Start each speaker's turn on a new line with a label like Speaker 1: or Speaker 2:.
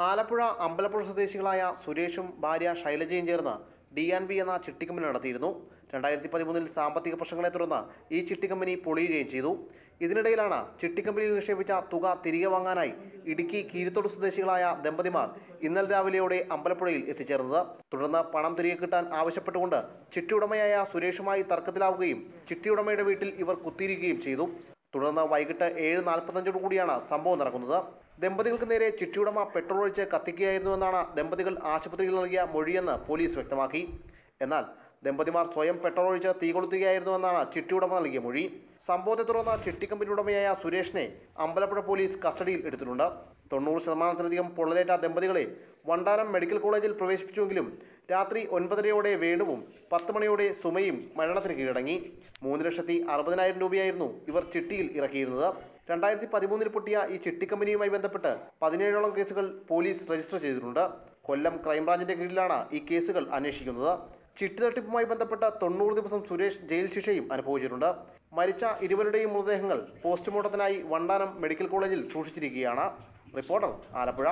Speaker 1: ആലപ്പുഴ അമ്പലപ്പുഴ സ്വദേശികളായ സുരേഷും ഭാര്യ ശൈലജയും ചേർന്ന് D&B എന്ന ചിട്ടിക്കമ്പനി നടത്തിയിരുന്നു. 2013 സാമ്പത്തിക പ്രശ്നങ്ങളെ തുടർന്ന് ഈ ചിട്ടിക്കമ്പനി പൊളിയുകയും ചെയ്തു. ഇതിനിടയിലാണ് ചിട്ടിക്കമ്പനിയിൽ നിക്ഷേപിച്ച തുക തിരികെ വാങ്ങാനായി ഇടുക്കി കീരിത്തോട് സ്വദേശികളായ ദമ്പതിമാർ ഇന്നലെ രാവിലെയോടെ അമ്പലപ്പുഴയിൽ എത്തിച്ചേർന്നത്. തുടർന്ന് പണം തിരികെ കിട്ടാൻ ആവശ്യപ്പെട്ടുകൊണ്ട് ചിട്ടിയുടമയായ സുരേഷുമായി തർക്കത്തിലാവുകയും ചിട്ടിയുടമയുടെ വീട്ടിൽ ഇവർ കുത്തിയിരിക്കുകയും ചെയ്തു. തുടർന്ന് വൈകിട്ട് 7:45 കൂടിയാണ് സംഭവം നടക്കുന്നത്. ദമ്പതികൾക്ക് നേരെ ചിട്ടിയുടമ പെട്രോൾ ഒഴിച്ച് കത്തിക്കുകയായിരുന്നുവെന്നാണ് ദമ്പതികൾ ആശുപത്രിയിൽ നൽകിയ മൊഴിയെന്ന് പോലീസ് വ്യക്തമാക്കി. എന്നാൽ ദമ്പതിമാർ സ്വയം പെട്രോൾ ഒഴിച്ച് തീ കൊളുത്തുകയായിരുന്നുവെന്നാണ് ചിട്ടിയുടമ നൽകിയ മൊഴി. സംഭവത്തെ തുടർന്ന് ചിട്ടിക്കമ്പനി ഉടമയായ സുരേഷിനെ അമ്പലപ്പുഴ പോലീസ് കസ്റ്റഡിയിൽ എടുത്തിട്ടുണ്ട്. 90% പൊള്ളലേറ്റ ദമ്പതികളെ വണ്ടാനം മെഡിക്കൽ കോളേജിൽ പ്രവേശിപ്പിച്ചുവെങ്കിലും രാത്രി 9:30 വേണുവും 10 മണിയോടെ സുമയും മരണത്തിന് കീഴടങ്ങി. 3,60,000 രൂപയായിരുന്നു ഇവർ ചിട്ടിയിൽ ഇറക്കിയിരുന്നത്. 2013 പൊട്ടിയ ഈ ചിട്ടിക്കമ്പനിയുമായി ബന്ധപ്പെട്ട് 17ഓളം കേസുകൾ പോലീസ് രജിസ്റ്റർ ചെയ്തിട്ടുണ്ട്. കൊല്ലം ക്രൈംബ്രാഞ്ചിന്റെ കീഴിലാണ് ഈ കേസുകൾ അന്വേഷിക്കുന്നത്. ചിട്ടി തട്ടിപ്പുമായി ബന്ധപ്പെട്ട 90 ദിവസം സുരേഷ് ജയിൽ ശിക്ഷയും അനുഭവിച്ചിട്ടുണ്ട്. മരിച്ച ഇരുവരുടെയും മൃതദേഹങ്ങൾ പോസ്റ്റ്മോർട്ടത്തിനായി വണ്ടാനം മെഡിക്കൽ കോളേജിൽ സൂക്ഷിച്ചിരിക്കുകയാണ്. റിപ്പോർട്ടർ, ആലപ്പുഴ.